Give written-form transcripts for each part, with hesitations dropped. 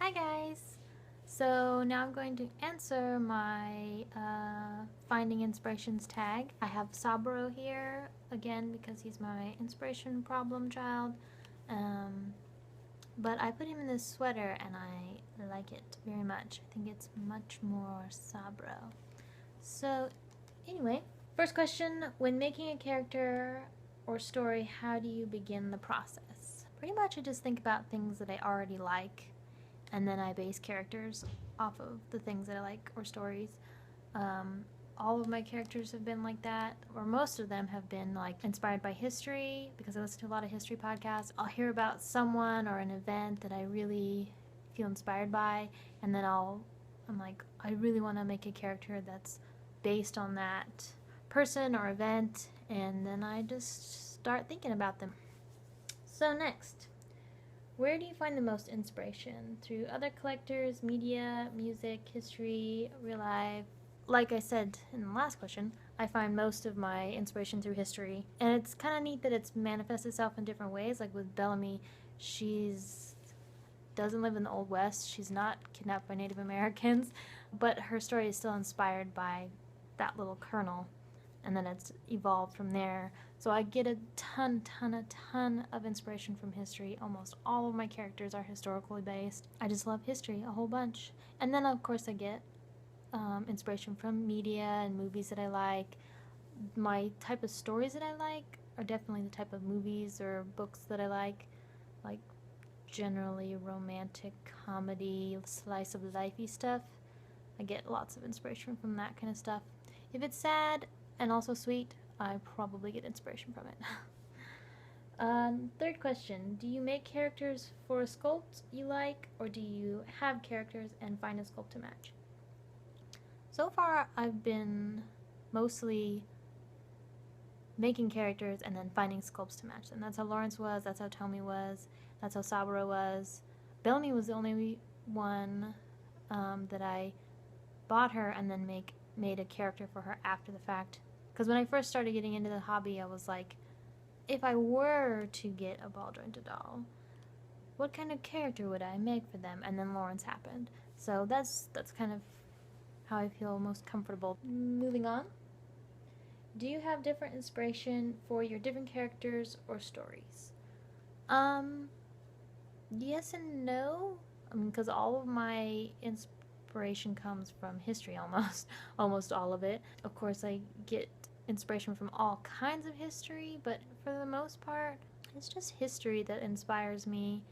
Hi guys! So now I'm going to answer my Finding Inspirations tag. I have Saburo here again because he's my inspiration problem child. But I put him in this sweater and I like it very much. I think it's much more Saburo. So anyway, first question, when making a character or story, how do you begin the process? Pretty much I just think about things that I already like, and then I base characters off of the things that I like or stories. All of my characters have been like that, or most of them have been like inspired by history because I listen to a lot of history podcasts. I'll hear about someone or an event that I really feel inspired by, and then I'm like, I really want to make a character that's based on that person or event, and then I just start thinking about them. So next, where do you find the most inspiration? Through other collectors, media, music, history, real life? Like I said in the last question, I find most of my inspiration through history. And it's kind of neat that it's manifests itself in different ways. Like with Bellamy, she's doesn't live in the Old West. She's not kidnapped by Native Americans, but her story is still inspired by that little kernel, and then it's evolved from there. So I get a ton of inspiration from history. Almost all of my characters are historically based. I just love history a whole bunch. And then of course I get inspiration from media and movies that I like. My type of stories that I like are definitely the type of movies or books that I like generally romantic comedy, slice of lifey stuff. I get lots of inspiration from that kind of stuff. If it's sad and also sweet, I probably get inspiration from it. Third question, do you make characters for a sculpt you like, or do you have characters and find a sculpt to match? So far, I've been mostly making characters and then finding sculpts to match them. That's how Lawrence was, that's how Tomi was, that's how Saburo was. Bellamy was the only one that I bought her and then made a character for her after the fact. Because when I first started getting into the hobby, I was like, if I were to get a ball jointed doll, what kind of character would I make for them? And then Lawrence happened. So that's kind of how I feel most comfortable. Moving on. Do you have different inspiration for your different characters or stories? Yes and no. I mean, because all of my inspiration comes from history almost all of it. Of course, I get inspiration from all kinds of history, but for the most part, it's just history that inspires me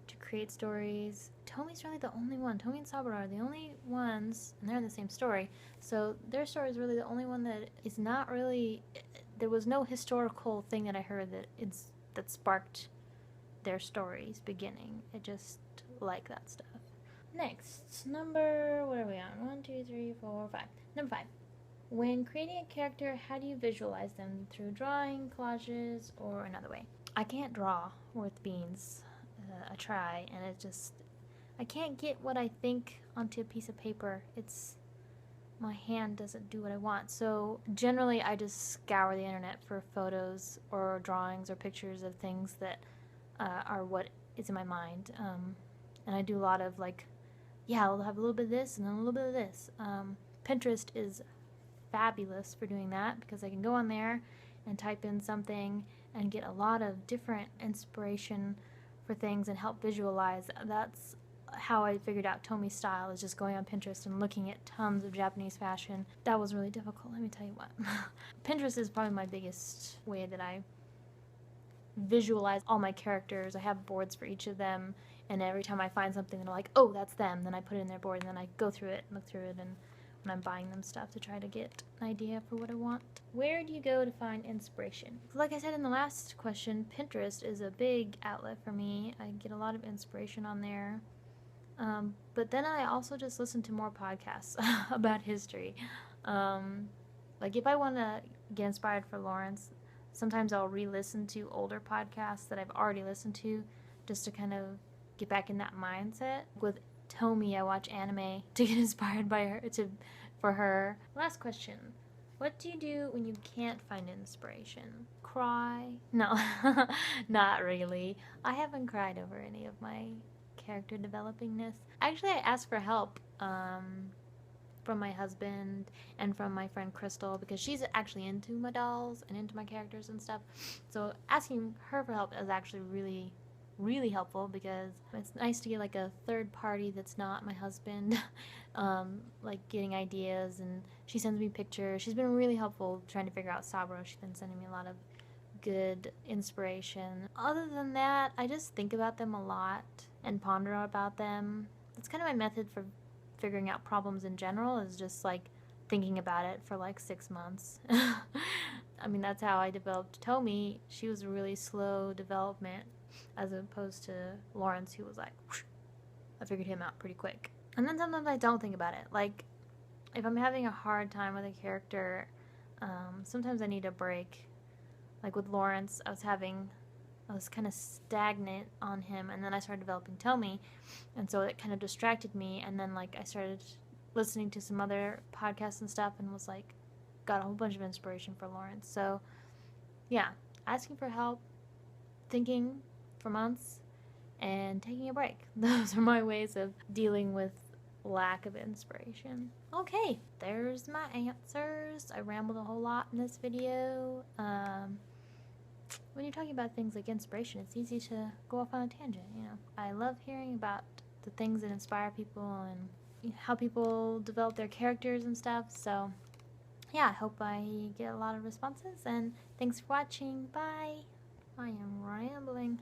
to create stories. Tomi's really the only one. Tomi and Saburo are the only ones, and they're in the same story, so their story is really the only one that is not really, there was no historical thing that I heard that sparked their stories beginning. It just like that stuff. Next, number, what are we on? 1, 2, 3, 4, 5. Number 5. When creating a character, how do you visualize them? Through drawing, collages, or another way? I can't draw worth beans. I try, and I can't get what I think onto a piece of paper. My hand doesn't do what I want. So generally I just scour the internet for photos or drawings or pictures of things that are what is in my mind. And I do a lot of I'll have a little bit of this and then a little bit of this. Pinterest is fabulous for doing that because I can go on there and type in something and get a lot of different inspiration for things and help visualize. That's how I figured out Tomi's style, is just going on Pinterest and looking at tons of Japanese fashion. That was really difficult, let me tell you what. Pinterest is probably my biggest way that I visualize all my characters. I have boards for each of them, and every time I find something and I'm like, oh, that's them, then I put it in their board, and then I go through it and look through it, and when I'm buying them stuff to try to get an idea for what I want. Where do you go to find inspiration? Like I said in the last question, Pinterest is a big outlet for me. I get a lot of inspiration on there. But then I also just listen to more podcasts about history. Like if I want to get inspired for Lawrence, sometimes I'll re-listen to older podcasts that I've already listened to just to kind of get back in that mindset. With Tomi, I watch anime to get inspired by her, for her. Last question. What do you do when you can't find inspiration? Cry? No, not really. I haven't cried over any of my character developingness. Actually, I asked for help from my husband and from my friend Crystal, because she's actually into my dolls and into my characters and stuff. So asking her for help is actually really, really helpful, because it's nice to get like a third party that's not my husband, like getting ideas, and she sends me pictures. She's been really helpful trying to figure out Sabro. She's been sending me a lot of good inspiration. Other than that, I just think about them a lot and ponder about them. That's kind of my method for figuring out problems in general, is just like thinking about it for like 6 months. I mean, that's how I developed Tomi. She was a really slow development, as opposed to Lawrence, who was like, whoosh, I figured him out pretty quick. And then sometimes I don't think about it. Like, if I'm having a hard time with a character, sometimes I need a break. Like with Lawrence, I was kind of stagnant on him, and then I started developing Tomi, and so it kind of distracted me, and then like I started listening to some other podcasts and stuff, and was like, got a whole bunch of inspiration for Lawrence. So yeah, asking for help, thinking for months, and taking a break. Those are my ways of dealing with lack of inspiration. Okay, there's my answers. I rambled a whole lot in this video. When you're talking about things like inspiration, it's easy to go off on a tangent, you know. I love hearing about the things that inspire people and how people develop their characters and stuff. So yeah, I hope I get a lot of responses, and thanks for watching. Bye. I am rambling.